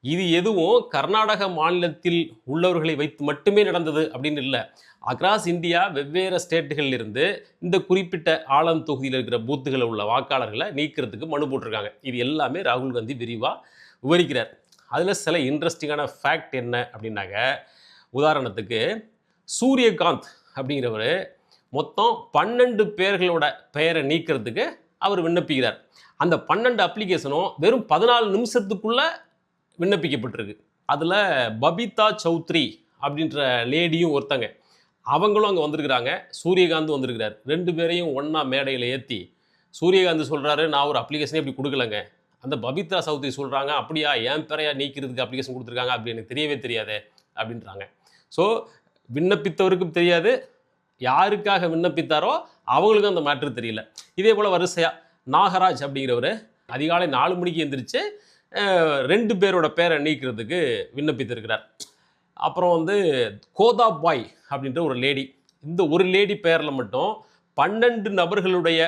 இது எதுவும் கர்நாடக மாநிலத்தில் உள்ளவர்களை வைத்து மட்டுமே நடந்தது அப்படின்னு இல்லை. அக்ராஸ் இந்தியா வெவ்வேறு ஸ்டேட்டுகளில் இருந்து இந்த குறிப்பிட்ட ஆலம் தொகுதியில் இருக்கிற பூத்துகளில் உள்ள வாக்காளர்களை நீக்கிறதுக்கு மனு போட்டிருக்காங்க. இது எல்லாமே ராகுல் காந்தி விரிவாக விவரிக்கிறார். அதில் சில இன்ட்ரெஸ்டிங்கான ஃபேக்ட் என்ன அப்படின்னாக்க, உதாரணத்துக்கு சூரியகாந்த் அப்படிங்கிறவர் மொத்தம் 12 பேர்களோட பெயரை நீக்கிறதுக்கு அவர் விண்ணப்பிக்கிறார். அந்த 12 அப்ளிகேஷனும் வெறும் 14 நிமிஷத்துக்குள்ள விண்ணப்பிக்கப்பட்டிருக்கு. அதில் பபிதா சௌத்ரி அப்படின்ற லேடியும் ஒருத்தங்க, அவங்களும் அங்கே வந்திருக்கிறாங்க. சூரியகாந்த் வந்திருக்கிறார். 2 பேரையும் ஒன்றா மேடையில் ஏற்றி சூரியகாந்த் சொல்கிறாரு, நான் ஒரு அப்ளிகேஷனே இப்படி கொடுக்கலங்க. அந்த பபிதா சௌத்ரி சொல்கிறாங்க, அப்படியா என் பேரையா நீக்கிறதுக்கு அப்ளிகேஷன் கொடுத்துருக்காங்க, அப்படி எனக்கு தெரியவே தெரியாதே அப்படின்றாங்க. ஸோ விண்ணப்பித்தவருக்கும் தெரியாது, யாருக்காக விண்ணப்பித்தாரோ அவங்களுக்கும் அந்த மேட்ரு தெரியல. இதே போல் வரிசையாக நாகராஜ் அப்படிங்கிறவர் அதிகாலை 4 மணிக்கு எந்திரிச்சு 2 பேரோட பேரை நீக்கிறதுக்கு விண்ணப்பித்திருக்கிறார். அப்புறம் கோதாபாய் அப்படின்ற ஒரு லேடி, இந்த ஒரு லேடி பேரில் மட்டும் 12 நபர்களுடைய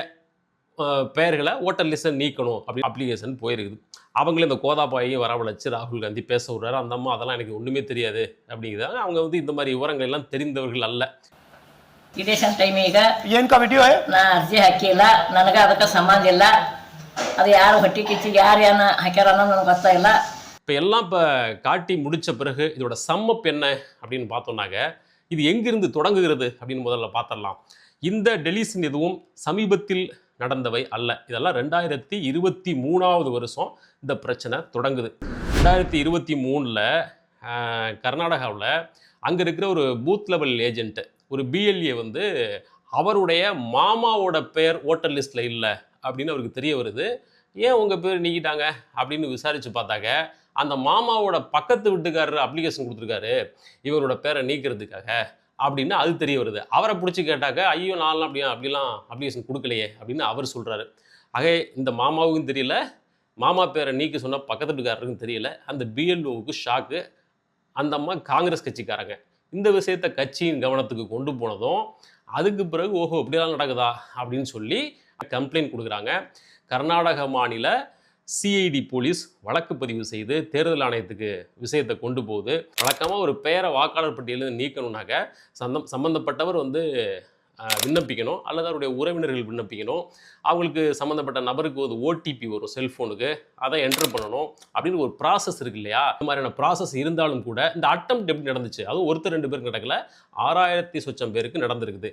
பெயர்களை ஓட்டர் லிஸ்ட்டை நீக்கணும் அப்படி அப்ளிகேஷன் போயிருக்குது. அவங்களே இந்த கோதாபாயையும் வரவழைச்சு ராகுல் காந்தி பேச விடுறாரு. அந்த அம்மா அதெல்லாம் எனக்கு ஒன்றுமே தெரியாது அப்படிங்கிறாங்க. அவங்க இந்த மாதிரி விவரங்கள் எல்லாம் தெரிந்தவர்கள் அல்ல. ಇಲೆಕ್ಷನ್ ಟೈಮ್ ಈಗ ಏನ್ ವಿಡಿಯೋ ನಾ ಅರ್ಜಿ ಹಾಕಿಲ್ಲ, ನನಗೆ ಅದಕ್ಕೆ ಸಂಬಂಧ ಇಲ್ಲ. ಅದು ಯಾರು ಹೊಟ್ಟಿ ಕಿಚ್ಚಿಗೆ ಯಾರು ಏನು ಹಾಕ್ಯಾರ ಅನ್ನೋದು ನನಗೆ ಗೊತ್ತಾಗಿಲ್ಲ. எல்லாம் காட்டி முடித்த பிறகு இதோட சம்மப் என்ன அப்படின்னு பார்த்தோம்னாக்க, இது எங்கிருந்து தொடங்குகிறது அப்படின்னு முதல்ல பார்த்துடலாம். இந்த டெலிஷன் எதுவும் சமீபத்தில் நடந்தவை அல்ல. இதெல்லாம் 2023 வருஷம் இந்த பிரச்சனை தொடங்குது. 2023 கர்நாடகாவில் அங்கே இருக்கிற ஒரு பூத் லெவல் ஏஜென்ட்டு, ஒரு பிஎல்ஏ அவருடைய மாமாவோட பேர் ஓட்டர் லிஸ்ட்டில் இல்லை அப்படின்னு அவருக்கு தெரிய வருது. ஏன் உங்கள் பேர் நீக்கிட்டாங்க அப்படின்னு விசாரித்து பார்த்தாக்க, அந்த மாமாவோட பக்கத்து வீட்டுக்காரர் அப்ளிகேஷன் கொடுத்துருக்காரு இவரோட பேரை நீக்கிறதுக்காக அப்படின்னு அது தெரிய வருது. அவரை பிடிச்சி கேட்டாக்க, ஐயோ நான்லாம் அப்படிலாம் அப்ளிகேஷன் கொடுக்கலையே அப்படின்னு அவர் சொல்கிறாரு. ஆக இந்த மாமாவுக்கும் தெரியல, மாமா பேரை நீக்க சொன்னால் பக்கத்து வீட்டுக்காரருக்கும் தெரியல. அந்த பிஎல்ஓவுக்கு ஷாக்கு. அந்த அம்மா காங்கிரஸ் கட்சிக்காரங்க இந்த விஷயத்தை கட்சியின் கவனத்துக்கு கொண்டு போனதும், அதுக்கு பிறகு ஓஹோ இப்படிலாம் நடக்குதா அப்படின்னு சொல்லி கம்ப்ளைண்ட் கொடுக்குறாங்க. கர்நாடக மாநில சிஐடி போலீஸ் வழக்கு பதிவு செய்து தேர்தல் ஆணையத்துக்கு விஷயத்தை கொண்டு போகுது. வழக்கமாக ஒரு பெயரை வாக்காளர் பட்டியலில் நீக்கணுன்னாக்க சம்பந்தப்பட்டவர் விண்ணப்பிக்கணும், அல்லது அவருடைய உறவினர்கள் விண்ணப்பிக்கணும். அவங்களுக்கு சம்மந்தப்பட்ட நபருக்கு ஒரு ஓடிபி வரும் செல்ஃபோனுக்கு, அதை என்ட்ரு பண்ணணும் அப்படின்னு ஒரு ப்ராசஸ் இருக்கு இல்லையா? இந்த மாதிரியான ப்ராசஸ் இருந்தாலும் கூட இந்த அட்டெம்ப்ட் எப்படி நடந்துச்சு, அதுவும் ஒருத்தர் 2 பேருக்கு நடக்கல, 6000 சொச்சம் பேருக்கு நடந்திருக்குது.